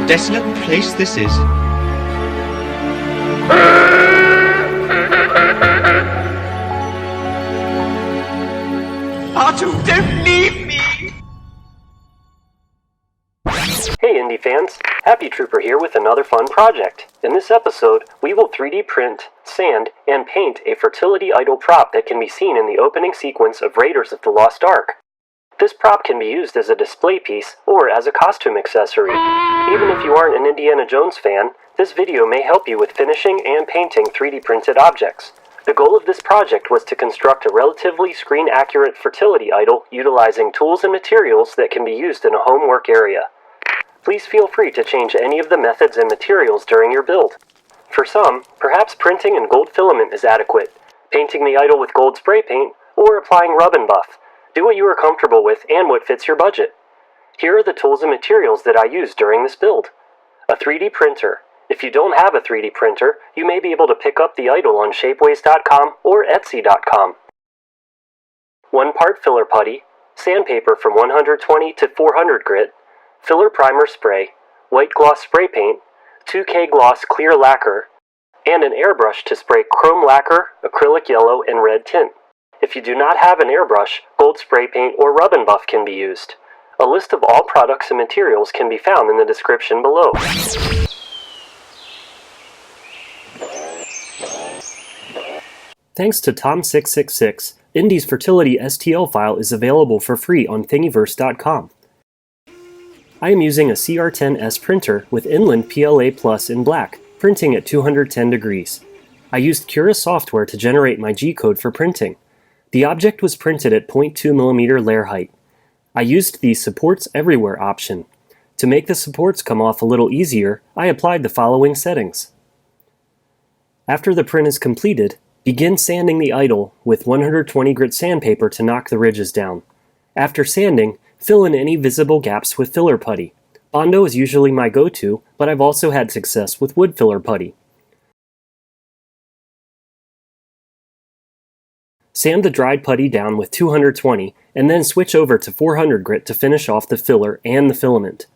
a desolate place this is. R2, don't leave me! Hey indie fans, Happy Trooper here with another fun project. In this episode, we will 3D print, sand, and paint a fertility idol prop that can be seen in the opening sequence of Raiders of the Lost Ark. This prop can be used as a display piece or as a costume accessory. Even if you aren't an Indiana Jones fan, this video may help you with finishing and painting 3D printed objects. The goal of this project was to construct a relatively screen-accurate fertility idol utilizing tools and materials that can be used in a home work area. Please feel free to change any of the methods and materials during your build. For some, perhaps printing in gold filament is adequate, painting the idol with gold spray paint, or applying rub and buff. Do what you are comfortable with and what fits your budget. Here are the tools and materials that I used during this build. A 3D printer. If you don't have a 3D printer, you may be able to pick up the idol on shapeways.com or etsy.com. 1 part filler putty, sandpaper from 120 to 400 grit, filler primer spray, white gloss spray paint, 2K gloss clear lacquer, and an airbrush to spray chrome lacquer, acrylic yellow, and red tint. If you do not have an airbrush, gold spray paint or rub and buff can be used. A list of all products and materials can be found in the description below. Thanks to Tom666, Indy's Fertility STL file is available for free on Thingiverse.com. I am using a CR10S printer with Inland PLA Plus in black, printing at 210 degrees. I used Cura software to generate my G-code for printing. The object was printed at 0.2mm layer height. I used the Supports Everywhere option. To make the supports come off a little easier, I applied the following settings. After the print is completed, begin sanding the idol with 120 grit sandpaper to knock the ridges down. After sanding, fill in any visible gaps with filler putty. Bondo is usually my go-to, but I've also had success with wood filler putty. Sand the dried putty down with 220 and then switch over to 400 grit to finish off the filler and the filament.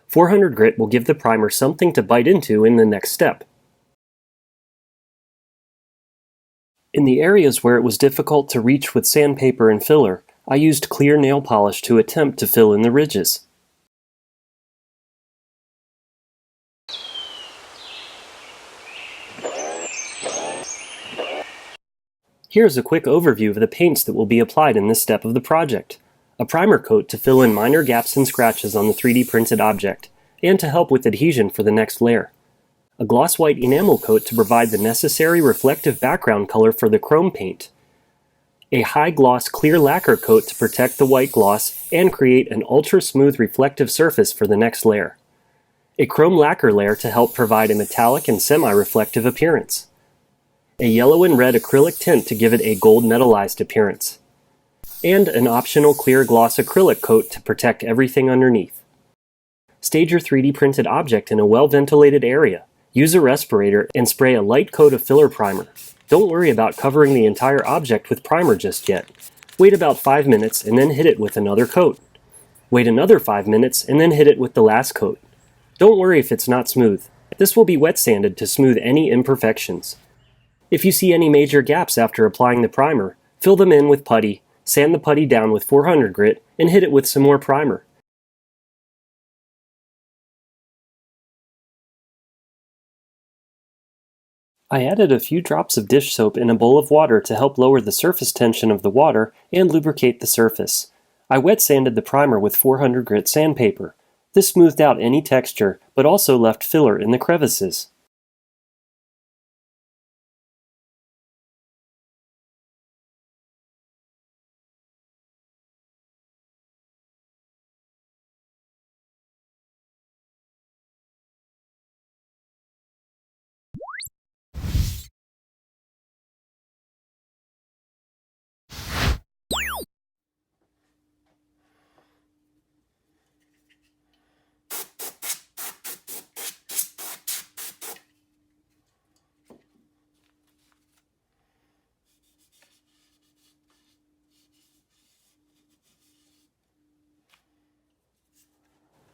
400 grit will give the primer something to bite into in the next step. In the areas where it was difficult to reach with sandpaper and filler, I used clear nail polish to attempt to fill in the ridges. Here's a quick overview of the paints that will be applied in this step of the project. A primer coat to fill in minor gaps and scratches on the 3D printed object, and to help with adhesion for the next layer. A gloss white enamel coat to provide the necessary reflective background color for the chrome paint. A high gloss clear lacquer coat to protect the white gloss and create an ultra smooth reflective surface for the next layer. A chrome lacquer layer to help provide a metallic and semi-reflective appearance. A yellow and red acrylic tint to give it a gold metallized appearance. And an optional clear gloss acrylic coat to protect everything underneath. Stage your 3D printed object in a well-ventilated area. Use a respirator and spray a light coat of filler primer. Don't worry about covering the entire object with primer just yet. Wait about 5 minutes and then hit it with another coat. Wait another 5 minutes and then hit it with the last coat. Don't worry if it's not smooth. This will be wet sanded to smooth any imperfections. If you see any major gaps after applying the primer, fill them in with putty, sand the putty down with 400 grit, and hit it with some more primer. I added a few drops of dish soap in a bowl of water to help lower the surface tension of the water and lubricate the surface. I wet sanded the primer with 400 grit sandpaper. This smoothed out any texture, but also left filler in the crevices.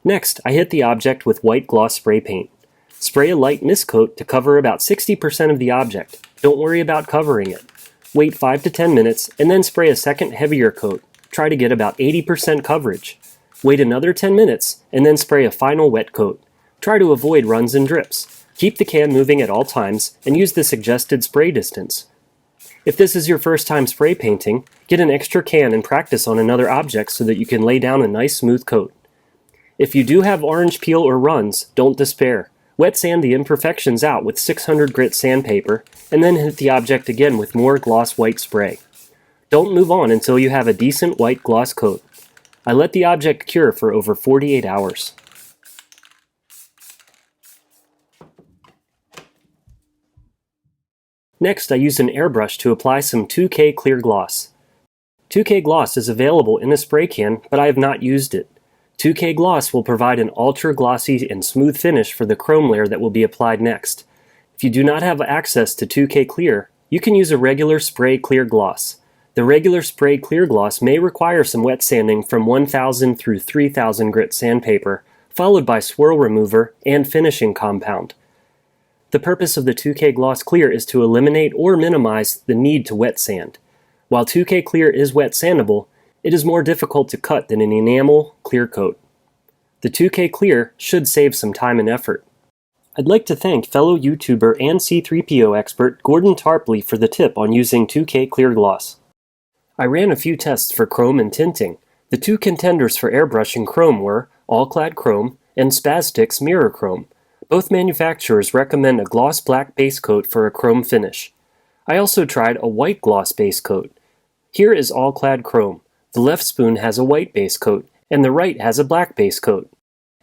Next, I hit the object with white gloss spray paint. Spray a light mist coat to cover about 60% of the object. Don't worry about covering it. Wait 5 to 10 minutes and then spray a second heavier coat. Try to get about 80% coverage. Wait another 10 minutes and then spray a final wet coat. Try to avoid runs and drips. Keep the can moving at all times and use the suggested spray distance. If this is your first time spray painting, get an extra can and practice on another object so that you can lay down a nice smooth coat. If you do have orange peel or runs, don't despair. Wet sand the imperfections out with 600 grit sandpaper and then hit the object again with more gloss white spray. Don't move on until you have a decent white gloss coat. I let the object cure for over 48 hours. Next, I used an airbrush to apply some 2K clear gloss. 2K gloss is available in a spray can, but I have not used it. 2K gloss will provide an ultra glossy and smooth finish for the chrome layer that will be applied next. If you do not have access to 2K clear, you can use a regular spray clear gloss. The regular spray clear gloss may require some wet sanding from 1000 through 3000 grit sandpaper, followed by swirl remover and finishing compound. The purpose of the 2K gloss clear is to eliminate or minimize the need to wet sand. While 2K clear is wet sandable, it is more difficult to cut than an enamel clear coat. The 2K clear should save some time and effort. I'd like to thank fellow YouTuber and C3PO expert Gordon Tarpley for the tip on using 2K clear gloss. I ran a few tests for chrome and tinting. The two contenders for airbrushing chrome were All-Clad Chrome and Spaztix Mirror Chrome. Both manufacturers recommend a gloss black base coat for a chrome finish. I also tried a white gloss base coat. Here is All-Clad Chrome. The left spoon has a white base coat, and the right has a black base coat.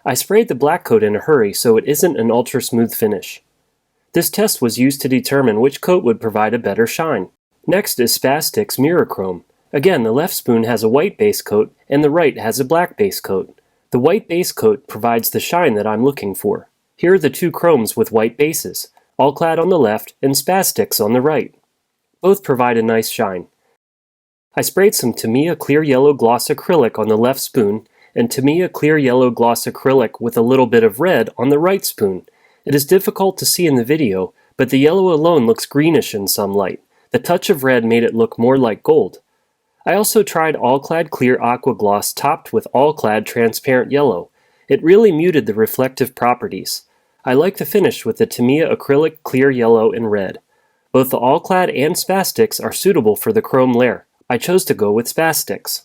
I sprayed the black coat in a hurry so it isn't an ultra smooth finish. This test was used to determine which coat would provide a better shine. Next is Spaztix Mirror Chrome. Again, the left spoon has a white base coat, and the right has a black base coat. The white base coat provides the shine that I'm looking for. Here are the two chromes with white bases, All-Clad on the left and Spaztix on the right. Both provide a nice shine. I sprayed some Tamiya Clear Yellow Gloss Acrylic on the left spoon and Tamiya Clear Yellow Gloss Acrylic with a little bit of red on the right spoon. It is difficult to see in the video, but the yellow alone looks greenish in some light. The touch of red made it look more like gold. I also tried All-Clad Clear Aqua Gloss topped with All-Clad Transparent Yellow. It really muted the reflective properties. I like the finish with the Tamiya Acrylic Clear Yellow and Red. Both the All-Clad and Spaztix are suitable for the chrome layer. I chose to go with Spaztix.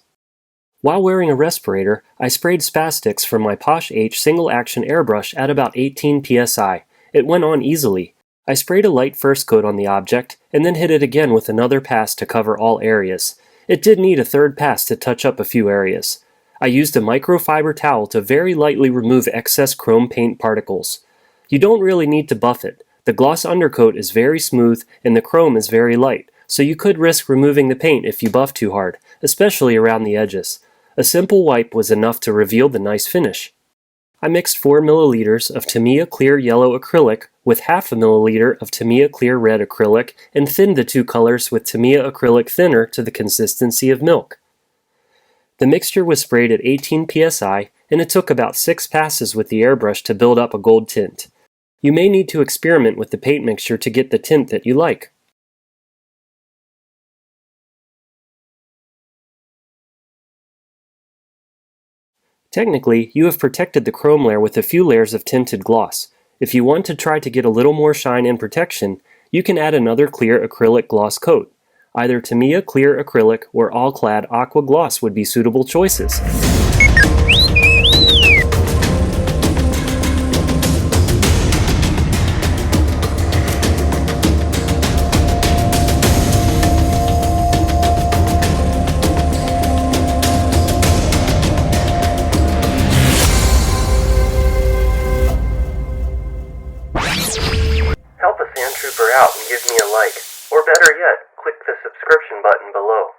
While wearing a respirator, I sprayed Spaztix from my Posh H single-action airbrush at about 18 psi. It went on easily. I sprayed a light first coat on the object, and then hit it again with another pass to cover all areas. It did need a third pass to touch up a few areas. I used a microfiber towel to very lightly remove excess chrome paint particles. You don't really need to buff it. The gloss undercoat is very smooth and the chrome is very light, so you could risk removing the paint if you buff too hard, especially around the edges. A simple wipe was enough to reveal the nice finish. I mixed 4 milliliters of Tamiya Clear Yellow Acrylic with half a milliliter of Tamiya Clear Red Acrylic and thinned the two colors with Tamiya Acrylic Thinner to the consistency of milk. The mixture was sprayed at 18 psi and it took about 6 passes with the airbrush to build up a gold tint. You may need to experiment with the paint mixture to get the tint that you like. Technically, you have protected the chrome layer with a few layers of tinted gloss. If you want to try to get a little more shine and protection, you can add another clear acrylic gloss coat. Either Tamiya Clear Acrylic or All-Clad Aqua Gloss would be suitable choices. Help a sand trooper out and give me a like, or better yet, click the subscription button below.